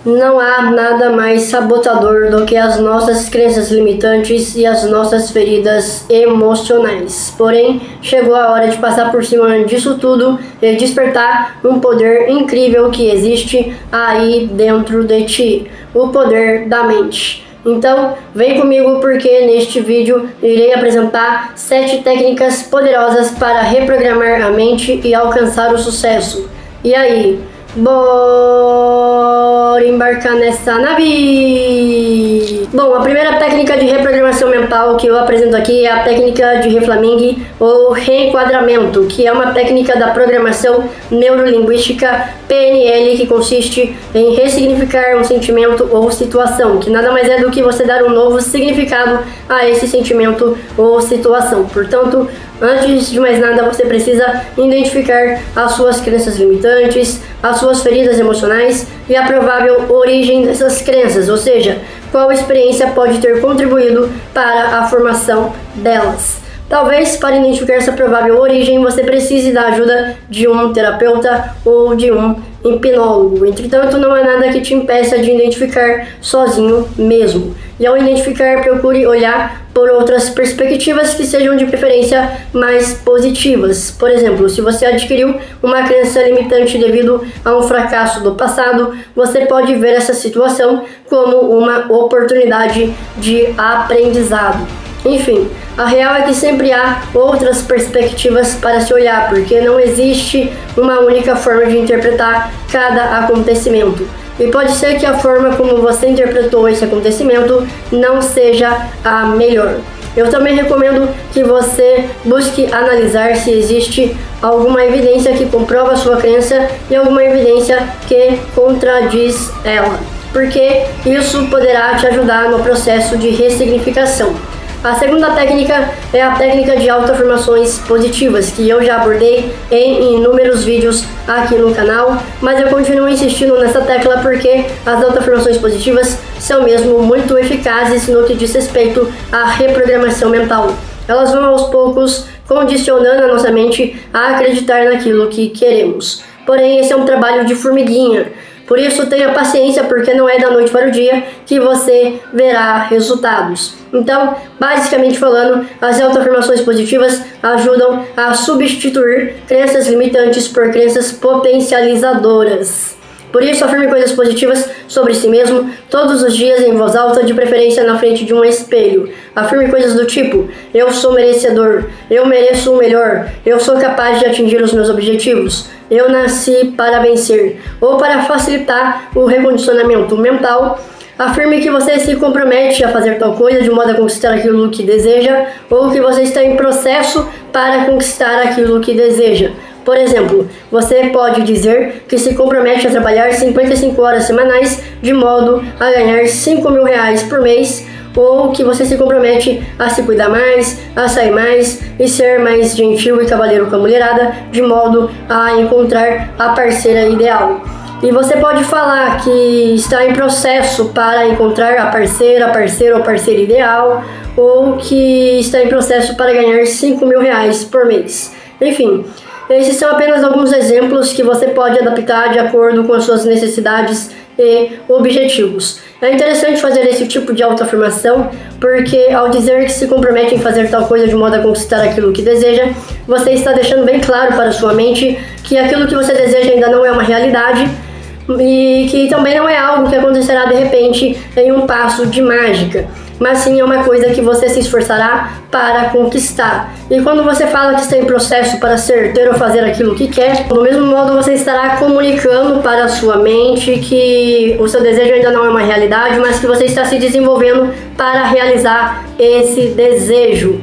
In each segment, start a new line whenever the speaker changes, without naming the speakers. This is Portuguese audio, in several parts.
Não há nada mais sabotador do que as nossas crenças limitantes e as nossas feridas emocionais. Porém, chegou a hora de passar por cima disso tudo e despertar um poder incrível que existe aí dentro de ti, o poder da mente. Então, vem comigo porque neste vídeo irei apresentar 7 técnicas poderosas para reprogramar a mente e alcançar o sucesso. E aí, bora embarcar nessa nave! Bom, a primeira técnica de reprogramação mental que eu apresento aqui é a técnica de reframing ou reenquadramento, que é uma técnica da programação neurolinguística PNL que consiste em ressignificar um sentimento ou situação, que nada mais é do que você dar um novo significado a esse sentimento ou situação. Portanto, antes de mais nada, você precisa identificar as suas crenças limitantes, as suas feridas emocionais e a provável origem dessas crenças, ou seja, qual experiência pode ter contribuído para a formação delas. Talvez, para identificar essa provável origem, você precise da ajuda de um terapeuta ou de um hipnólogo. Entretanto, não há nada que te impeça de identificar sozinho mesmo. E ao identificar, procure olhar por outras perspectivas que sejam de preferência mais positivas. Por exemplo, se você adquiriu uma crença limitante devido a um fracasso do passado, você pode ver essa situação como uma oportunidade de aprendizado. Enfim, a real é que sempre há outras perspectivas para se olhar, porque não existe uma única forma de interpretar cada acontecimento. E pode ser que a forma como você interpretou esse acontecimento não seja a melhor. Eu também recomendo que você busque analisar se existe alguma evidência que comprova a sua crença e alguma evidência que contradiz ela, porque isso poderá te ajudar no processo de ressignificação. A segunda técnica é a técnica de autoafirmações positivas, que eu já abordei em inúmeros vídeos aqui no canal, mas eu continuo insistindo nessa tecla porque as autoafirmações positivas são mesmo muito eficazes no que diz respeito à reprogramação mental. Elas vão aos poucos condicionando a nossa mente a acreditar naquilo que queremos. Porém, esse é um trabalho de formiguinha. Por isso, tenha paciência, porque não é da noite para o dia que você verá resultados. Então, basicamente falando, as autoafirmações positivas ajudam a substituir crenças limitantes por crenças potencializadoras. Por isso, afirme coisas positivas sobre si mesmo todos os dias em voz alta, de preferência na frente de um espelho. Afirme coisas do tipo: eu sou merecedor, eu mereço o melhor, eu sou capaz de atingir os meus objetivos, eu nasci para vencer. Ou, para facilitar o recondicionamento mental, afirme que você se compromete a fazer tal coisa de modo a conquistar aquilo que deseja, ou que você está em processo para conquistar aquilo que deseja. Por exemplo, você pode dizer que se compromete a trabalhar 55 horas semanais de modo a ganhar R$5.000 por mês, ou que você se compromete a se cuidar mais, a sair mais e ser mais gentil e cavalheiro com a mulherada, de modo a encontrar a parceira ideal. E você pode falar que está em processo para encontrar a parceira, parceiro ou parceira ideal, ou que está em processo para ganhar R$5.000 por mês. Enfim, esses são apenas alguns exemplos que você pode adaptar de acordo com as suas necessidades e objetivos. É interessante fazer esse tipo de autoafirmação, porque ao dizer que se compromete em fazer tal coisa de modo a conquistar aquilo que deseja, você está deixando bem claro para sua mente que aquilo que você deseja ainda não é uma realidade, e que também não é algo que acontecerá de repente em um passo de mágica, mas sim é uma coisa que você se esforçará para conquistar. E quando você fala que está em processo para ser, ter ou fazer aquilo que quer, do mesmo modo você estará comunicando para a sua mente que o seu desejo ainda não é uma realidade, mas que você está se desenvolvendo para realizar esse desejo.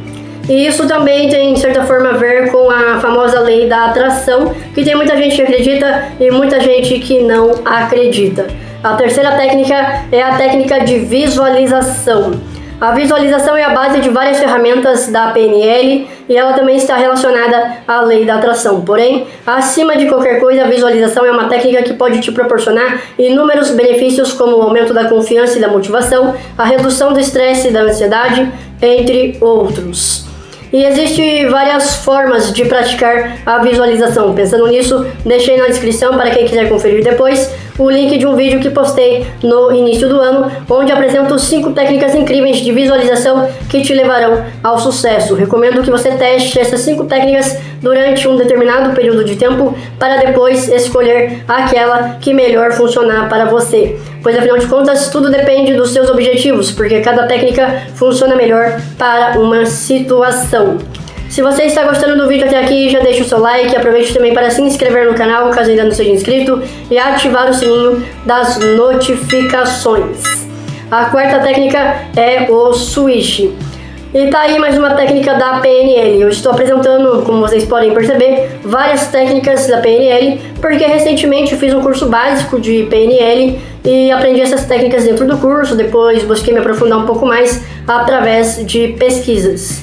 E isso também tem, de certa forma, a ver com a famosa lei da atração, que tem muita gente que acredita e muita gente que não acredita. A terceira técnica é a técnica de visualização. A visualização é a base de várias ferramentas da PNL e ela também está relacionada à lei da atração. Porém, acima de qualquer coisa, a visualização é uma técnica que pode te proporcionar inúmeros benefícios, como o aumento da confiança e da motivação, a redução do estresse e da ansiedade, entre outros. E existem várias formas de praticar a visualização. Pensando nisso, deixei na descrição para quem quiser conferir depois o link de um vídeo que postei no início do ano, onde apresento 5 técnicas incríveis de visualização que te levarão ao sucesso. Recomendo que você teste essas 5 técnicas durante um determinado período de tempo para depois escolher aquela que melhor funcionar para você. Pois afinal de contas, tudo depende dos seus objetivos, porque cada técnica funciona melhor para uma situação. Se você está gostando do vídeo até aqui, já deixa o seu like, aproveite também para se inscrever no canal, caso ainda não seja inscrito, e ativar o sininho das notificações. A quarta técnica é o switch. E tá aí mais uma técnica da PNL. Eu estou apresentando, como vocês podem perceber, várias técnicas da PNL, porque recentemente eu fiz um curso básico de PNL e aprendi essas técnicas dentro do curso, depois busquei me aprofundar um pouco mais através de pesquisas.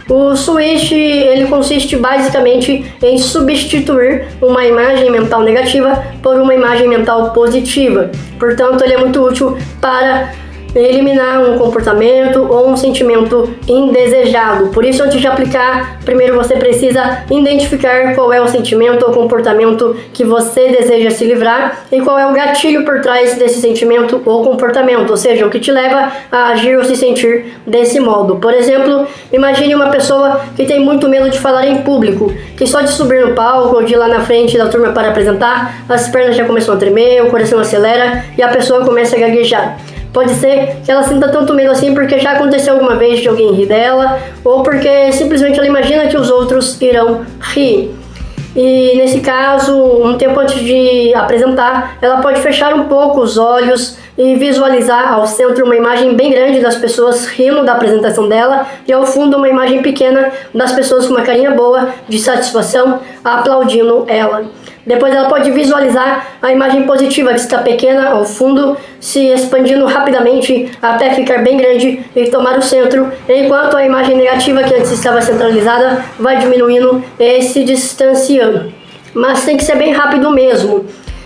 O switch, ele consiste basicamente em substituir uma imagem mental negativa por uma imagem mental positiva. Portanto, ele é muito útil para eliminar um comportamento ou um sentimento indesejado. Por isso, antes de aplicar, primeiro você precisa identificar qual é o sentimento ou comportamento que você deseja se livrar e qual é o gatilho por trás desse sentimento ou comportamento, ou seja, o que te leva a agir ou se sentir desse modo. Por exemplo, imagine uma pessoa que tem muito medo de falar em público, que só de subir no palco ou de ir lá na frente da turma para apresentar, as pernas já começam a tremer, o coração acelera e a pessoa começa a gaguejar. Pode ser que ela sinta tanto medo assim porque já aconteceu alguma vez de alguém rir dela, ou porque simplesmente ela imagina que os outros irão rir. E nesse caso, um tempo antes de apresentar, ela pode fechar um pouco os olhos e visualizar ao centro uma imagem bem grande das pessoas rindo da apresentação dela e ao fundo uma imagem pequena das pessoas com uma carinha boa, de satisfação, aplaudindo ela. Depois ela pode visualizar a imagem positiva que está pequena ao fundo, se expandindo rapidamente até ficar bem grande e tomar o centro, enquanto a imagem negativa que antes estava centralizada vai diminuindo e se distanciando. Mas tem que ser bem rápido mesmo.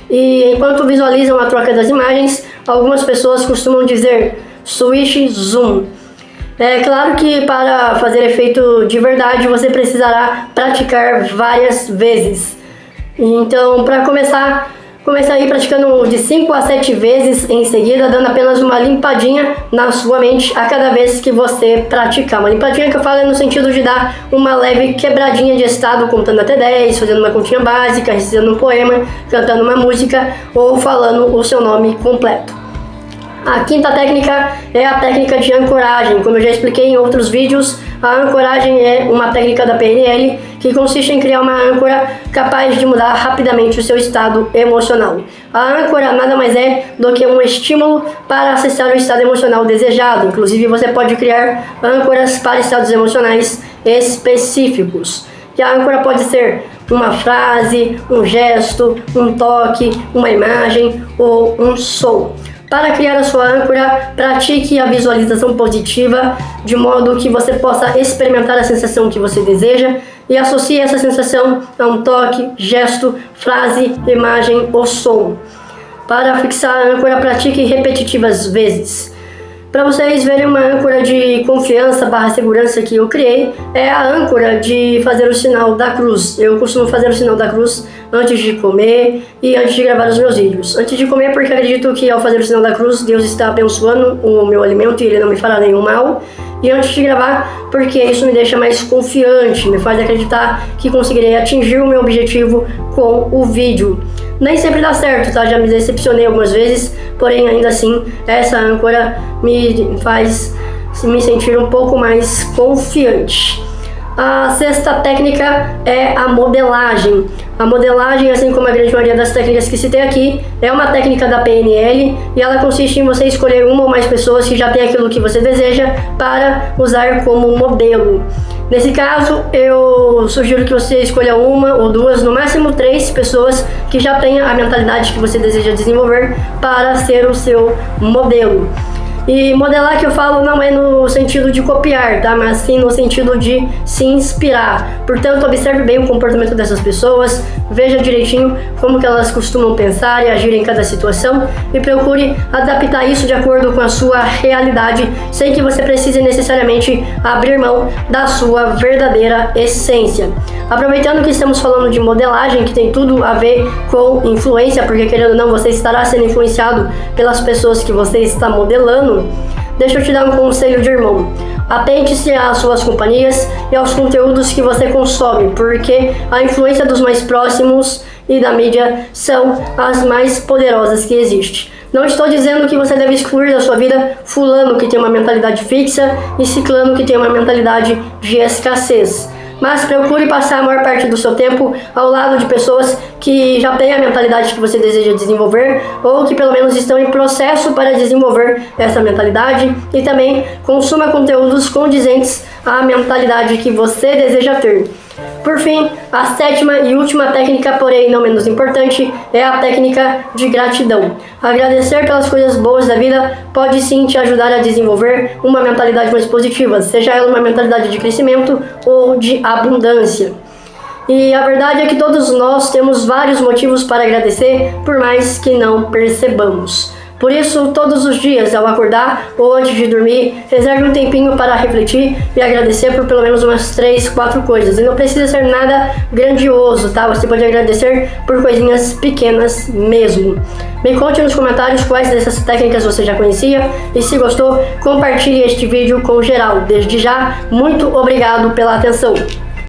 E enquanto visualizam a troca das imagens, algumas pessoas costumam dizer switch zoom. É claro que para fazer efeito de verdade você precisará praticar várias vezes. Então, para começar aí praticando de 5 a 7 vezes em seguida, dando apenas uma limpadinha na sua mente a cada vez que você praticar. Uma limpadinha que eu falo é no sentido de dar uma leve quebradinha de estado, contando até 10, fazendo uma continha básica, recitando um poema, cantando uma música ou falando o seu nome completo. A quinta técnica é a técnica de ancoragem. Como eu já expliquei em outros vídeos, a ancoragem é uma técnica da PNL que consiste em criar uma âncora capaz de mudar rapidamente o seu estado emocional. A âncora nada mais é do que um estímulo para acessar o estado emocional desejado. Inclusive, você pode criar âncoras para estados emocionais específicos. E a âncora pode ser uma frase, um gesto, um toque, uma imagem ou um som. Para criar a sua âncora, pratique a visualização positiva de modo que você possa experimentar a sensação que você deseja e associe essa sensação a um toque, gesto, frase, imagem ou som. Para fixar a âncora, pratique repetitivas vezes. Para vocês verem uma âncora de confiança / segurança que eu criei, é a âncora de fazer o sinal da cruz. Eu costumo fazer o sinal da cruz antes de comer e antes de gravar os meus vídeos. Antes de comer porque acredito que ao fazer o sinal da cruz, Deus está abençoando o meu alimento e Ele não me fará nenhum mal. E antes de gravar porque isso me deixa mais confiante, me faz acreditar que conseguirei atingir o meu objetivo com o vídeo. Nem sempre dá certo, tá? Já me decepcionei algumas vezes, porém ainda assim essa âncora me faz me sentir um pouco mais confiante. A sexta técnica é a modelagem. A modelagem, assim como a grande maioria das técnicas que citei aqui, é uma técnica da PNL e ela consiste em você escolher uma ou mais pessoas que já têm aquilo que você deseja para usar como modelo. Nesse caso, eu sugiro que você escolha uma ou duas, no máximo 3 pessoas que já tenham a mentalidade que você deseja desenvolver para ser o seu modelo. E modelar que eu falo não é no sentido de copiar, tá? Mas sim no sentido de se inspirar. Portanto, observe bem o comportamento dessas pessoas, veja direitinho como que elas costumam pensar e agir em cada situação e procure adaptar isso de acordo com a sua realidade, sem que você precise necessariamente abrir mão da sua verdadeira essência. Aproveitando que estamos falando de modelagem, que tem tudo a ver com influência, porque querendo ou não, você estará sendo influenciado pelas pessoas que você está modelando, deixa eu te dar um conselho de irmão. Atente-se às suas companhias e aos conteúdos que você consome, porque a influência dos mais próximos e da mídia são as mais poderosas que existe. Não estou dizendo que você deve excluir da sua vida fulano que tem uma mentalidade fixa e ciclano que tem uma mentalidade de escassez. Mas procure passar a maior parte do seu tempo ao lado de pessoas que já têm a mentalidade que você deseja desenvolver ou que pelo menos estão em processo para desenvolver essa mentalidade, e também consuma conteúdos condizentes à mentalidade que você deseja ter. Por fim, a sétima e última técnica, porém não menos importante, é a técnica de gratidão. Agradecer pelas coisas boas da vida pode sim te ajudar a desenvolver uma mentalidade mais positiva, seja ela uma mentalidade de crescimento ou de abundância. E a verdade é que todos nós temos vários motivos para agradecer, por mais que não percebamos. Por isso, todos os dias, ao acordar ou antes de dormir, reserve um tempinho para refletir e agradecer por pelo menos umas 3, 4 coisas. E não precisa ser nada grandioso, tá? Você pode agradecer por coisinhas pequenas mesmo. Me conte nos comentários quais dessas técnicas você já conhecia e se gostou, compartilhe este vídeo com geral. Desde já, muito obrigado pela atenção.